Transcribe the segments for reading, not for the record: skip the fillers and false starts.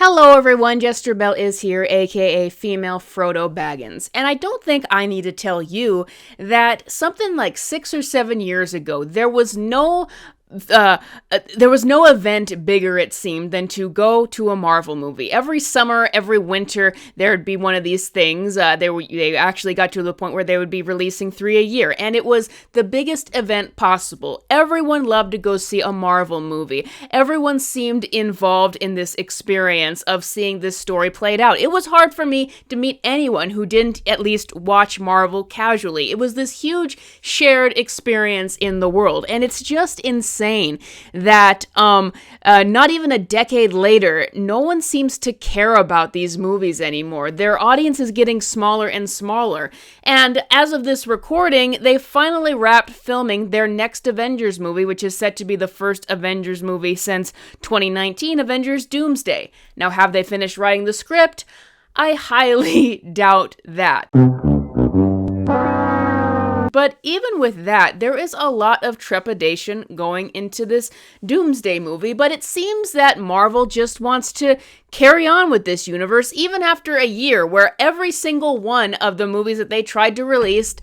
Hello everyone, Jester Bell is here, aka Female Frodo Baggins, and I don't think I need to tell you that something like 6 or 7 years ago, there was no event bigger, it seemed, than to go to a Marvel movie. Every summer, every winter, there'd be one of these things. They actually got to the point where they would be releasing 3 a year, and it was the biggest event possible. Everyone loved to go see a Marvel movie. Everyone seemed involved in this experience of seeing this story played out. It was hard for me to meet anyone who didn't at least watch Marvel casually. It was this huge shared experience in the world, and it's just insane that not even a decade later, no one seems to care about these movies anymore. Their audience is getting smaller and smaller. And as of this recording, they finally wrapped filming their next Avengers movie, which is set to be the first Avengers movie since 2019, Avengers Doomsday. Now, have they finished writing the script? I highly doubt that. But even with that, there is a lot of trepidation going into this Doomsday movie, but it seems that Marvel just wants to carry on with this universe even after a year where every single one of the movies that they tried to release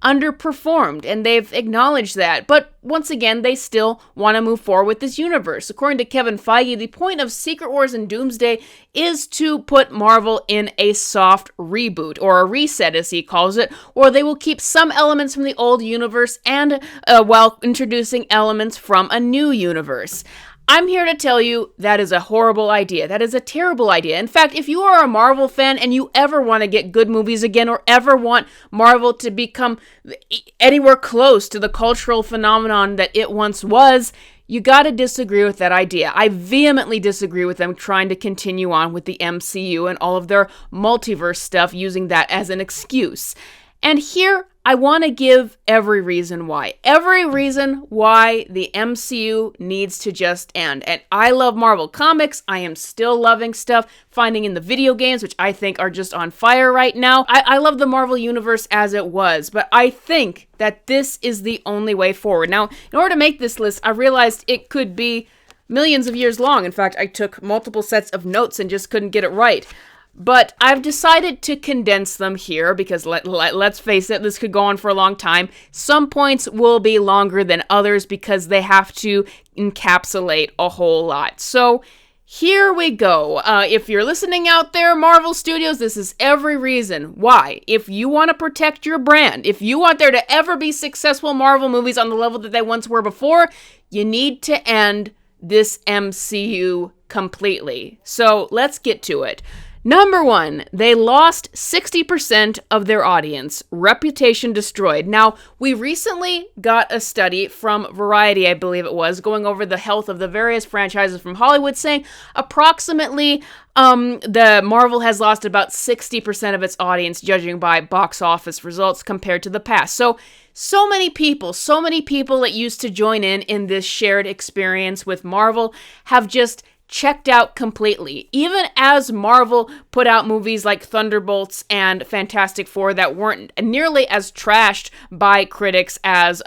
underperformed, and they've acknowledged that. But once again, they still want to move forward with this universe. According to Kevin Feige, the point of Secret Wars and Doomsday is to put Marvel in a soft reboot, or a reset as he calls it, or they will keep some elements from the old universe and while introducing elements from a new universe. I'm here to tell you that is a horrible idea. That is a terrible idea. In fact, if you are a Marvel fan and you ever want to get good movies again or ever want Marvel to become anywhere close to the cultural phenomenon that it once was, you gotta disagree with that idea. I vehemently disagree with them trying to continue on with the MCU and all of their multiverse stuff using that as an excuse. And here, I want to give every reason why. Every reason why the MCU needs to just end. And I love Marvel Comics. I am still loving stuff, finding in the video games, which I think are just on fire right now. I love the Marvel Universe as it was, but I think that this is the only way forward. Now, in order to make this list, I realized it could be millions of years long. In fact, I took multiple sets of notes and just couldn't get it right. But I've decided to condense them here because let's face it, this could go on for a long time. Some points will be longer than others because they have to encapsulate a whole lot. So here we go. If you're listening out there, Marvel Studios, this is every reason why. If you want to protect your brand, if you want there to ever be successful Marvel movies on the level that they once were before, you need to end this MCU completely. So let's get to it. Number 1, they lost 60% of their audience. Reputation destroyed. Now, we recently got a study from Variety, I believe it was, going over the health of the various franchises from Hollywood, saying approximately the Marvel has lost about 60% of its audience, judging by box office results compared to the past. So many people that used to join in this shared experience with Marvel have just checked out completely. Even as Marvel put out movies like Thunderbolts and Fantastic Four that weren't nearly as trashed by critics as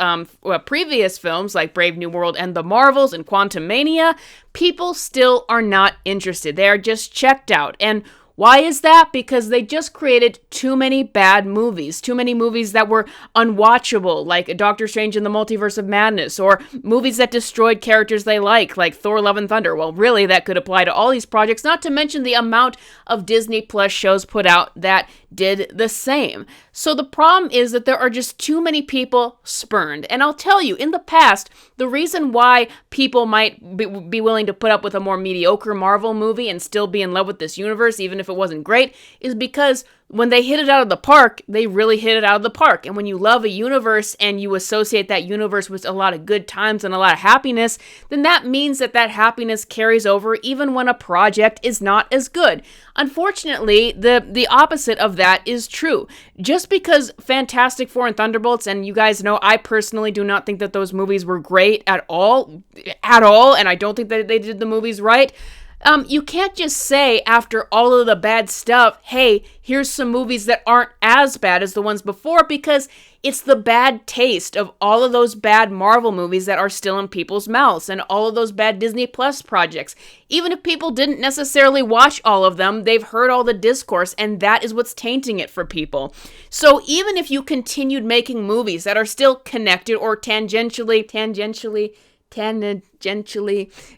previous films like Brave New World and The Marvels and Quantumania, people still are not interested. They are just checked out. And why is that? Because they just created too many bad movies. Too many movies that were unwatchable, like Doctor Strange in the Multiverse of Madness, or movies that destroyed characters they like Thor, Love, and Thunder. Well, really, that could apply to all these projects, not to mention the amount of Disney Plus shows put out that did the same. So the problem is that there are just too many people spurned. And I'll tell you, in the past, the reason why people might be willing to put up with a more mediocre Marvel movie and still be in love with this universe, even if it wasn't great, is because when they hit it out of the park, they really hit it out of the park. And when you love a universe and you associate that universe with a lot of good times and a lot of happiness, then that means that happiness carries over even when a project is not as good. Unfortunately, the opposite of that is true. Just because Fantastic Four and Thunderbolts, and you guys know I personally do not think that those movies were great at all, and I don't think that they did the movies right. You can't just say after all of the bad stuff, hey, here's some movies that aren't as bad as the ones before, because it's the bad taste of all of those bad Marvel movies that are still in people's mouths, and all of those bad Disney Plus projects. Even if people didn't necessarily watch all of them, they've heard all the discourse, and that is what's tainting it for people. So even if you continued making movies that are still connected or tangentially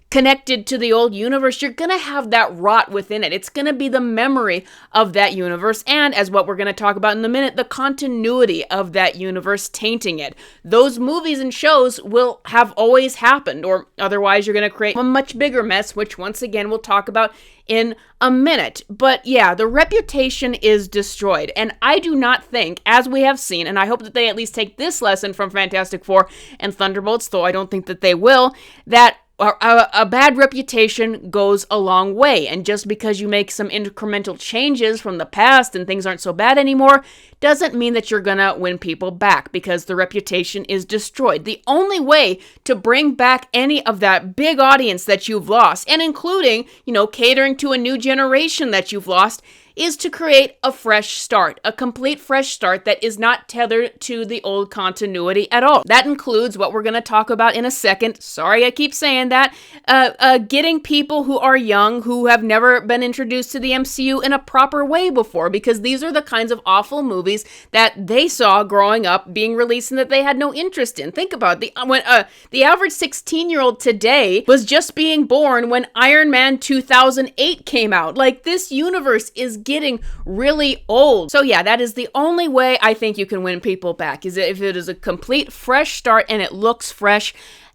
connected to the old universe, you're going to have that rot within it. It's going to be the memory of that universe, and as what we're going to talk about in a minute, the continuity of that universe tainting it. Those movies and shows will have always happened, or otherwise you're going to create a much bigger mess, which once again we'll talk about in a minute. But yeah, the reputation is destroyed, and I do not think, as we have seen, and I hope that they at least take this lesson from Fantastic Four and Thunderbolts, though I don't think that they will, that a bad reputation goes a long way, and just because you make some incremental changes from the past and things aren't so bad anymore, doesn't mean that you're gonna win people back, because the reputation is destroyed. The only way to bring back any of that big audience that you've lost, and including, catering to a new generation that you've lost, is to create a fresh start, a complete fresh start that is not tethered to the old continuity at all. That includes what we're going to talk about in a second. Sorry, I keep saying that. Getting people who are young, who have never been introduced to the MCU in a proper way before, because these are the kinds of awful movies that they saw growing up being released and that they had no interest in. Think about it. When the average 16-year-old today was just being born when Iron Man 2008 came out. Like, this universe is getting really old. So yeah, that is the only way I think you can win people back, is if it is a complete fresh start and it looks fresh.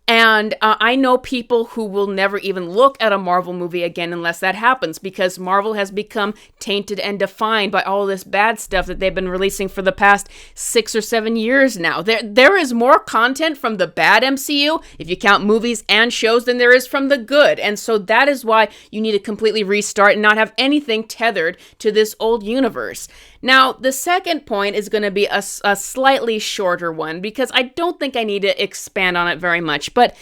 And I know people who will never even look at a Marvel movie again unless that happens, because Marvel has become tainted and defined by all this bad stuff that they've been releasing for the past 6 or 7 years now. There is more content from the bad MCU, if you count movies and shows, than there is from the good. And so that is why you need to completely restart and not have anything tethered to this old universe. Now, the second point is going to be a slightly shorter one, because I don't think I need to expand on it very much, but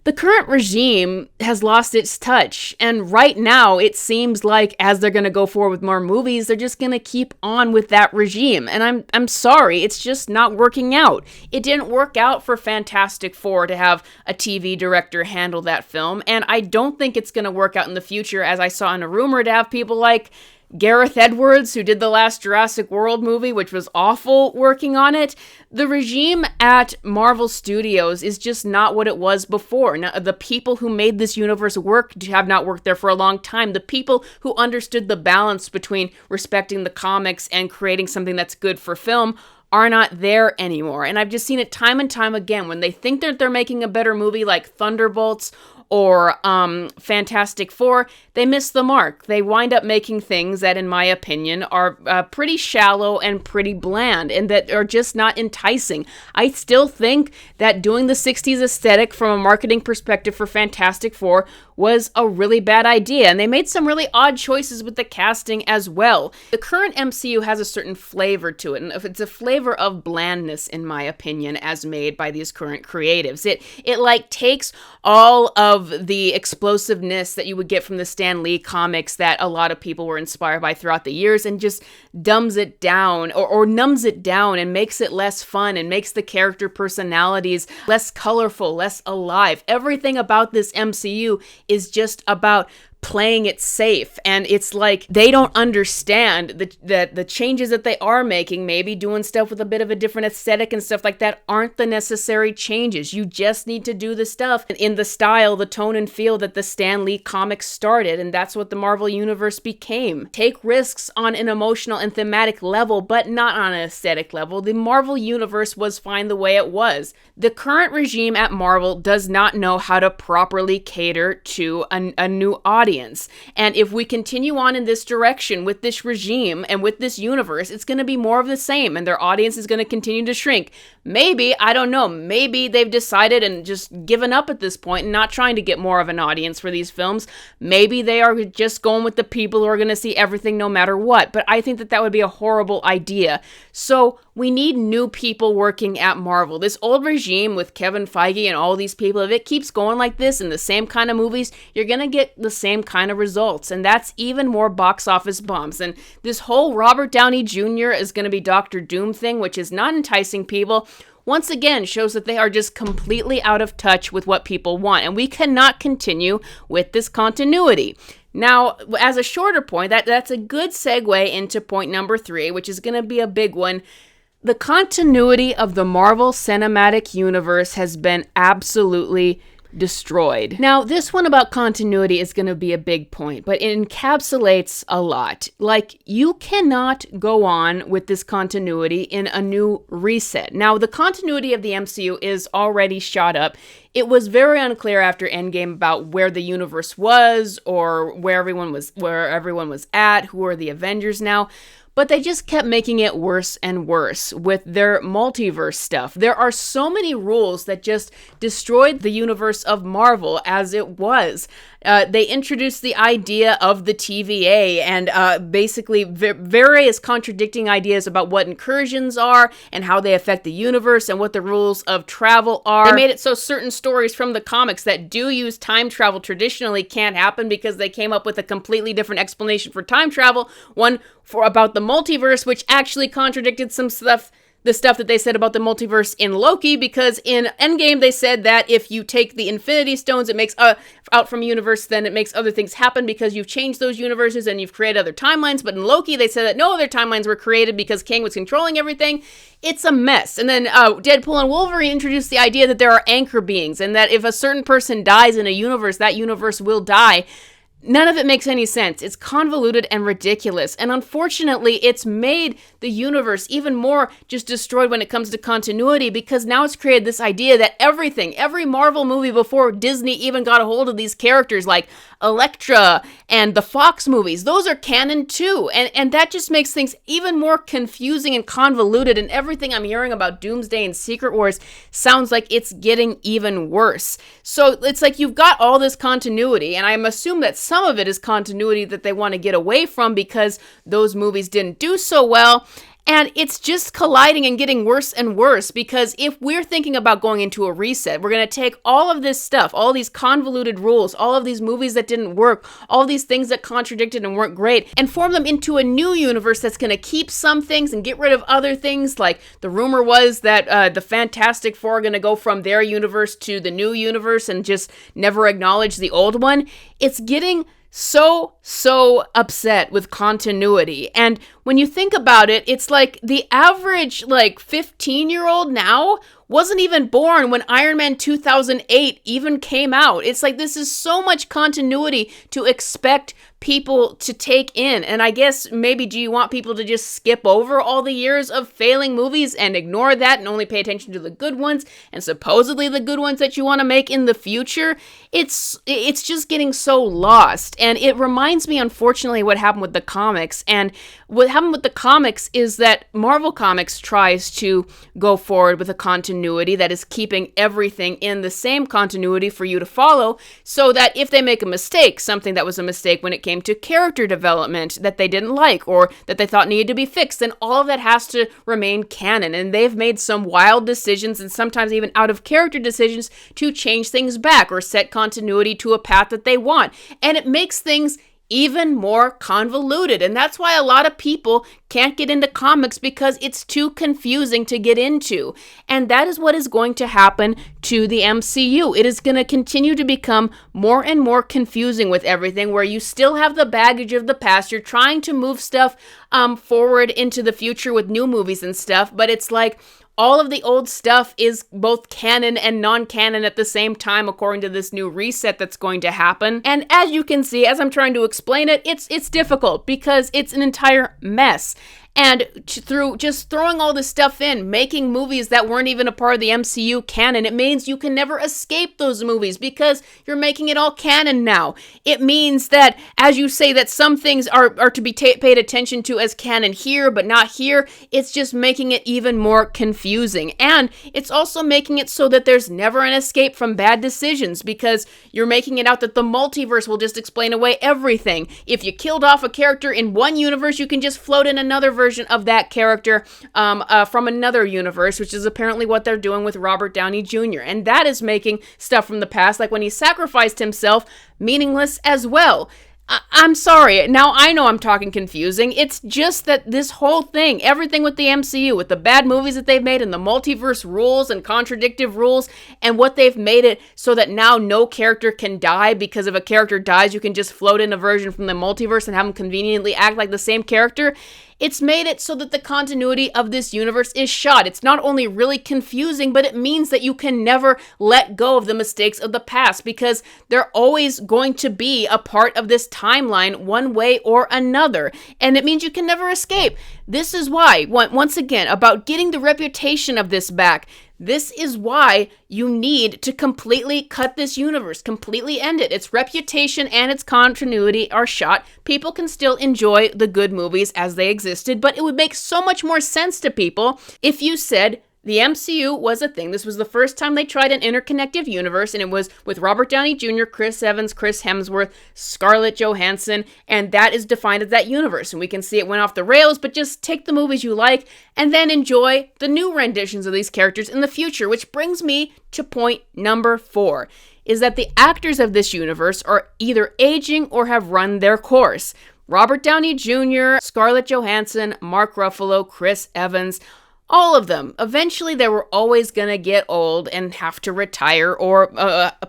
the current regime has lost its touch, and right now it seems like as they're going to go forward with more movies, they're just going to keep on with that regime, and I'm sorry, it's just not working out. It didn't work out for Fantastic Four to have a TV director handle that film, and I don't think it's going to work out in the future, as I saw in a rumor, to have people like Gareth Edwards, who did the last Jurassic World movie, which was awful, working on it. The regime at Marvel Studios is just not what it was before. Now, the people who made this universe work have not worked there for a long time. The people who understood the balance between respecting the comics and creating something that's good for film are not there anymore. And I've just seen it time and time again. When they think that they're making a better movie like Thunderbolts or Fantastic Four, they miss the mark. They wind up making things that, in my opinion, are pretty shallow and pretty bland, and that are just not enticing. I still think that doing the 60s aesthetic from a marketing perspective for Fantastic Four was a really bad idea, and they made some really odd choices with the casting as well. The current MCU has a certain flavor to it, and it's a flavor of blandness, in my opinion, as made by these current creatives. It like takes all of the explosiveness that you would get from the Stan Lee comics that a lot of people were inspired by throughout the years, and just dumbs it down or numbs it down and makes it less fun and makes the character personalities less colorful, less alive. Everything about this MCU is just about playing it safe, and it's like they don't understand the changes that they are making, maybe doing stuff with a bit of a different aesthetic and stuff like that, aren't the necessary changes. You just need to do the stuff in the style, the tone and feel that the Stan Lee comics started, and that's what the Marvel Universe became. Take risks on an emotional and thematic level, but not on an aesthetic level. The Marvel Universe was fine the way it was. The current regime at Marvel does not know how to properly cater to a new audience. And if we continue on in this direction with this regime and with this universe, it's going to be more of the same, and their audience is going to continue to shrink. Maybe, I don't know, maybe they've decided and just given up at this point and not trying to get more of an audience for these films. Maybe they are just going with the people who are going to see everything no matter what. But I think that that would be a horrible idea. So we need new people working at Marvel. This old regime with Kevin Feige and all these people, if it keeps going like this in the same kind of movies, you're going to get the same same kind of results, and that's even more box office bombs. And this whole Robert Downey Jr. is going to be Doctor Doom thing, which is not enticing people, once again shows that they are just completely out of touch with what people want, and we cannot continue with this continuity. Now, as a shorter point, that's a good segue into point number 3, which is going to be a big one. The continuity of the Marvel Cinematic Universe has been absolutely destroyed. Now, this one about continuity is going to be a big point, but it encapsulates a lot. Like, you cannot go on with this continuity in a new reset. Now, the continuity of the MCU is already shot up. It was very unclear after Endgame about where the universe was or where everyone was at, who are the Avengers now. But they just kept making it worse and worse with their multiverse stuff. There are so many rules that just destroyed the universe of Marvel as it was. They introduced the idea of the TVA and basically various contradicting ideas about what incursions are and how they affect the universe and what the rules of travel are. They made it so certain stories from the comics that do use time travel traditionally can't happen because they came up with a completely different explanation for time travel. One for about the multiverse, which actually contradicted some stuff. The stuff that they said about the multiverse in Loki, because in Endgame they said that if you take the Infinity Stones, it makes out from a universe, then it makes other things happen because you've changed those universes and you've created other timelines. But in Loki, they said that no other timelines were created because Kang was controlling everything. It's a mess. And then Deadpool and Wolverine introduced the idea that there are anchor beings and that if a certain person dies in a universe, that universe will die. None of it makes any sense. It's convoluted and ridiculous. And unfortunately, it's made the universe even more just destroyed when it comes to continuity because now it's created this idea that every Marvel movie before Disney even got a hold of these characters like Elektra and the Fox movies, those are canon too. And that just makes things even more confusing and convoluted. And everything I'm hearing about Doomsday and Secret Wars sounds like it's getting even worse. So it's like you've got all this continuity, and I'm assuming that some of it is continuity that they want to get away from because those movies didn't do so well. And it's just colliding and getting worse and worse because if we're thinking about going into a reset, we're going to take all of this stuff, all these convoluted rules, all of these movies that didn't work, all these things that contradicted and weren't great, and form them into a new universe that's going to keep some things and get rid of other things. Like the rumor was that the Fantastic Four are going to go from their universe to the new universe and just never acknowledge the old one. It's getting so upset with continuity. And when you think about it, it's like the average 15-year-old now wasn't even born when Iron Man 2008 even came out. It's like this is so much continuity to expect people to take in. And I guess maybe do you want people to just skip over all the years of failing movies and ignore that and only pay attention to the good ones and supposedly the good ones that you want to make in the future? It's just getting so lost. And it reminds me, unfortunately, what happened with the comics. And what happened with the comics is that Marvel Comics tries to go forward with a continuity that is keeping everything in the same continuity for you to follow, so that if they make a mistake, something that was a mistake when it came to character development that they didn't like or that they thought needed to be fixed, then all of that has to remain canon. And they've made some wild decisions and sometimes even out of character decisions to change things back or set continuity to a path that they want. And it makes things even more convoluted. And that's why a lot of people can't get into comics because it's too confusing to get into. And that is what is going to happen to the MCU. It is going to continue to become more and more confusing with everything, where you still have the baggage of the past. You're trying to move stuff forward into the future with new movies and stuff, but it's like all of the old stuff is both canon and non-canon at the same time, according to this new reset that's going to happen. And as you can see, as I'm trying to explain it, it's difficult because it's an entire mess. And through just throwing all this stuff in, making movies that weren't even a part of the MCU canon, it means you can never escape those movies because you're making it all canon now. It means that, as you say, that some things are to be paid attention to as canon here, but not here. It's just making it even more confusing. And it's also making it so that there's never an escape from bad decisions because you're making it out that the multiverse will just explain away everything. If you killed off a character in one universe, you can just float in another version version of that character from another universe, which is apparently what they're doing with Robert Downey Jr. And that is making stuff from the past, like when he sacrificed himself, meaningless as well. I'm sorry. Now I know I'm talking confusing. It's just that this whole thing, everything with the MCU, with the bad movies that they've made and the multiverse rules and contradictive rules and what they've made it so that now no character can die, because if a character dies, you can just float in a version from the multiverse and have them conveniently act like the same character. It's made it so that the continuity of this universe is shot. It's not only really confusing, but it means that you can never let go of the mistakes of the past, because they're always going to be a part of this timeline one way or another. And it means you can never escape. This is why, once again, about getting the reputation of this back, this is why you need to completely cut this universe, completely end it. Its reputation and its continuity are shot. People can still enjoy the good movies as they existed, but it would make so much more sense to people if you said, the MCU was a thing. This was the first time they tried an interconnected universe, and it was with Robert Downey Jr., Chris Evans, Chris Hemsworth, Scarlett Johansson, and that is defined as that universe. And we can see it went off the rails, but just take the movies you like and then enjoy the new renditions of these characters in the future, which brings me to point number 4, is that the actors of this universe are either aging or have run their course. Robert Downey Jr., Scarlett Johansson, Mark Ruffalo, Chris Evans, all of them. Eventually, they were always going to get old and have to retire or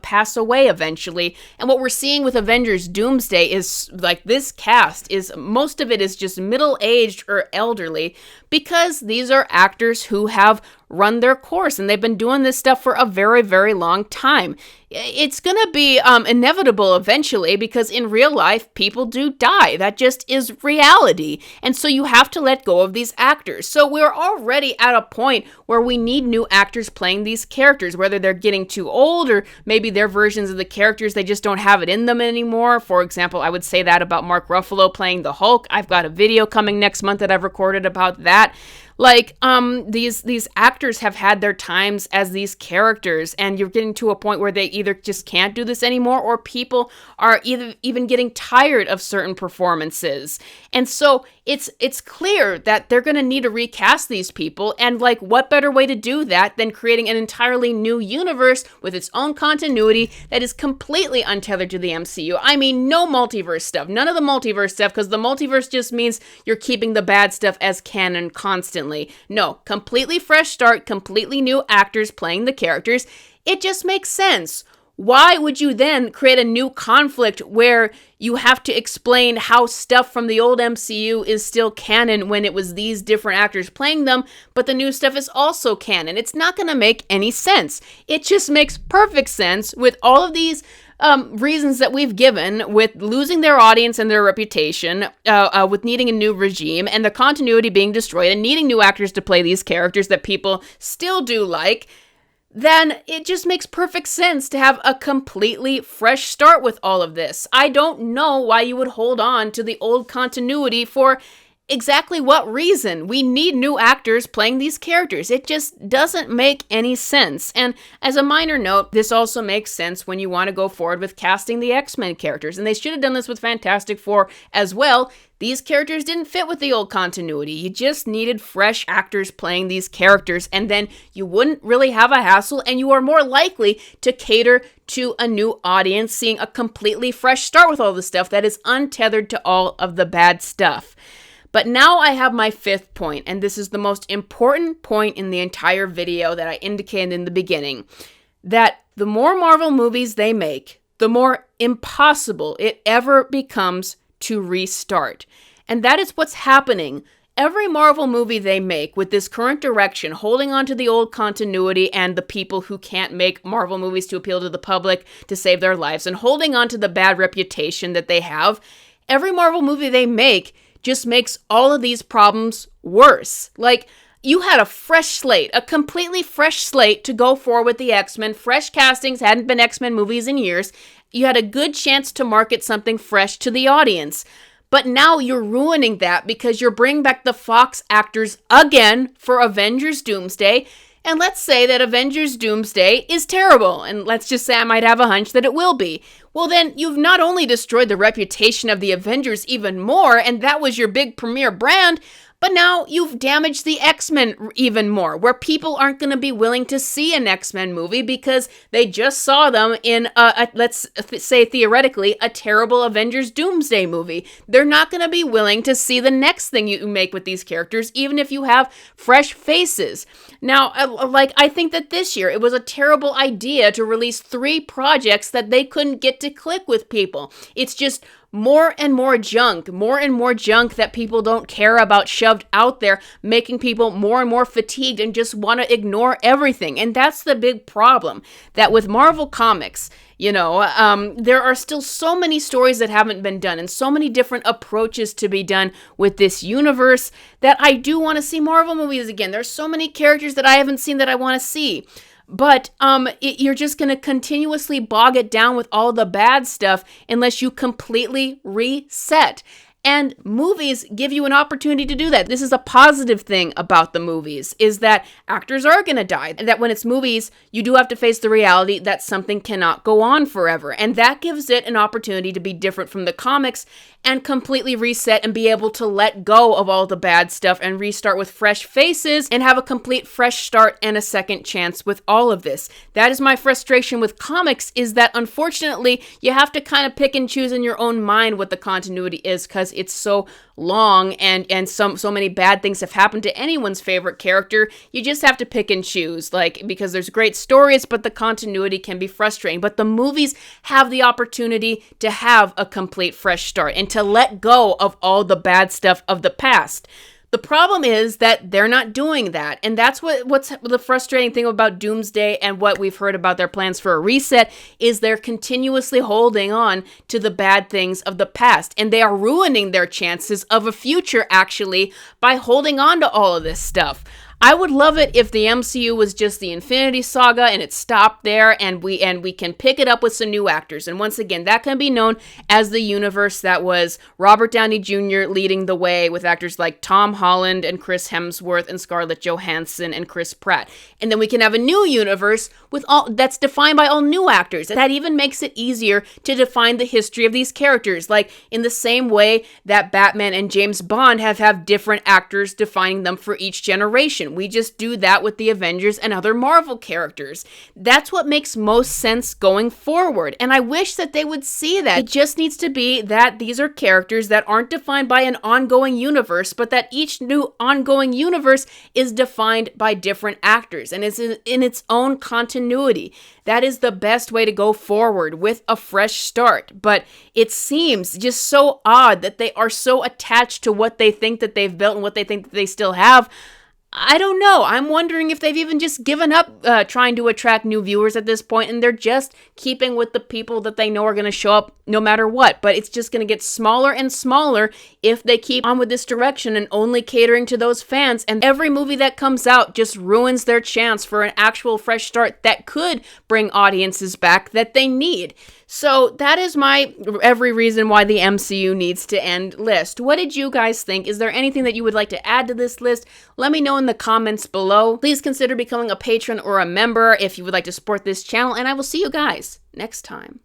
pass away eventually. And what we're seeing with Avengers Doomsday is, like, this cast is, most of it is just middle-aged or elderly, because these are actors who have run their course and they've been doing this stuff for a very, very long time. It's going to be inevitable eventually, because in real life, people do die. That just is reality. And so you have to let go of these actors. So we're already at a point where we need new actors playing these characters, whether they're getting too old or maybe their versions of the characters, they just don't have it in them anymore. For example, I would say that about Mark Ruffalo playing the Hulk. I've got a video coming next month that I've recorded about that. Like, these actors have had their times as these characters, and you're getting to a point where they either just can't do this anymore, or people are even getting tired of certain performances. And so it's clear that they're going to need to recast these people, and like, what better way to do that than creating an entirely new universe with its own continuity that is completely untethered to the MCU. I mean, no multiverse stuff, none of the multiverse stuff, because the multiverse just means you're keeping the bad stuff as canon constantly. No, completely fresh start, completely new actors playing the characters. It just makes sense. Why would you then create a new conflict where you have to explain how stuff from the old MCU is still canon when it was these different actors playing them, but the new stuff is also canon? It's not going to make any sense. It just makes perfect sense with all of these reasons that we've given, with losing their audience and their reputation, with needing a new regime and the continuity being destroyed and needing new actors to play these characters that people still do like. Then it just makes perfect sense to have a completely fresh start with all of this. I don't know why you would hold on to the old continuity for exactly what reason. We need new actors playing these characters. It just doesn't make any sense. And as a minor note, this also makes sense when you want to go forward with casting the X-Men characters. And they should have done this with Fantastic Four as well. These characters didn't fit with the old continuity. You just needed fresh actors playing these characters, and then you wouldn't really have a hassle, and you are more likely to cater to a new audience, seeing a completely fresh start with all the stuff that is untethered to all of the bad stuff. But now I have my 5th point, and this is the most important point in the entire video that I indicated in the beginning, that the more Marvel movies they make, the more impossible it ever becomes to restart. And that is what's happening. Every Marvel movie they make with this current direction, holding on to the old continuity and the people who can't make Marvel movies to appeal to the public to save their lives, and holding on to the bad reputation that they have, every Marvel movie they make just makes all of these problems worse. Like, you had a fresh slate, a completely fresh slate to go for with the X-Men. Fresh castings, hadn't been X-Men movies in years. You had a good chance to market something fresh to the audience. But now you're ruining that because you're bringing back the Fox actors again for Avengers Doomsday. And let's say that Avengers Doomsday is terrible. And let's just say I might have a hunch that it will be. well then you've not only destroyed the reputation of the Avengers even more, and that was your big premier brand, but now you've damaged the X-Men even more, where people aren't going to be willing to see an X-Men movie because they just saw them in, let's say theoretically, a terrible Avengers Doomsday movie. They're not going to be willing to see the next thing you make with these characters, even if you have fresh faces. Now, I think that this year it was a terrible idea to release 3 projects that they couldn't get to click with people. It's just more and more junk that people don't care about shoved out there, making people more and more fatigued and just want to ignore everything. And that's the big problem, that with Marvel Comics, there are still so many stories that haven't been done and so many different approaches to be done with this universe that I do want to see Marvel movies again. There's so many characters that I haven't seen that I want to see. But you're just going to continuously bog it down with all the bad stuff unless you completely reset. And movies give you an opportunity to do that. This is a positive thing about the movies, is that actors are going to die. And that when it's movies, you do have to face the reality that something cannot go on forever. And that gives it an opportunity to be different from the comics and completely reset and be able to let go of all the bad stuff and restart with fresh faces and have a complete fresh start and a second chance with all of this. That is my frustration with comics, is that unfortunately you have to kind of pick and choose in your own mind what the continuity is, because it's so long and so many bad things have happened to anyone's favorite character. You just have to pick and choose, because there's great stories, but the continuity can be frustrating. But the movies have the opportunity to have a complete fresh start and to let go of all the bad stuff of the past. The problem is that they're not doing that, and that's what's the frustrating thing about Doomsday and what we've heard about their plans for a reset, is they're continuously holding on to the bad things of the past, and they are ruining their chances of a future, actually, by holding on to all of this stuff. I would love it if the MCU was just the Infinity Saga and it stopped there, and we can pick it up with some new actors. And once again, that can be known as the universe that was Robert Downey Jr. leading the way with actors like Tom Holland and Chris Hemsworth and Scarlett Johansson and Chris Pratt. And then we can have a new universe with that's defined by all new actors. That even makes it easier to define the history of these characters, like in the same way that Batman and James Bond have different actors defining them for each generation. We just do that with the Avengers and other Marvel characters. That's what makes most sense going forward, and I wish that they would see that. It just needs to be that these are characters that aren't defined by an ongoing universe, but that each new ongoing universe is defined by different actors and is in its own continuity. That is the best way to go forward with a fresh start. But it seems just so odd that they are so attached to what they think that they've built and what they think that they still have. I don't know. I'm wondering if they've even just given up trying to attract new viewers at this point, and they're just keeping with the people that they know are going to show up no matter what. But it's just going to get smaller and smaller if they keep on with this direction and only catering to those fans. And every movie that comes out just ruins their chance for an actual fresh start that could bring audiences back that they need. So that is my every reason why the MCU needs to end list. What did you guys think? Is there anything that you would like to add to this list? Let me know in the comments below. Please consider becoming a patron or a member if you would like to support this channel, and I will see you guys next time.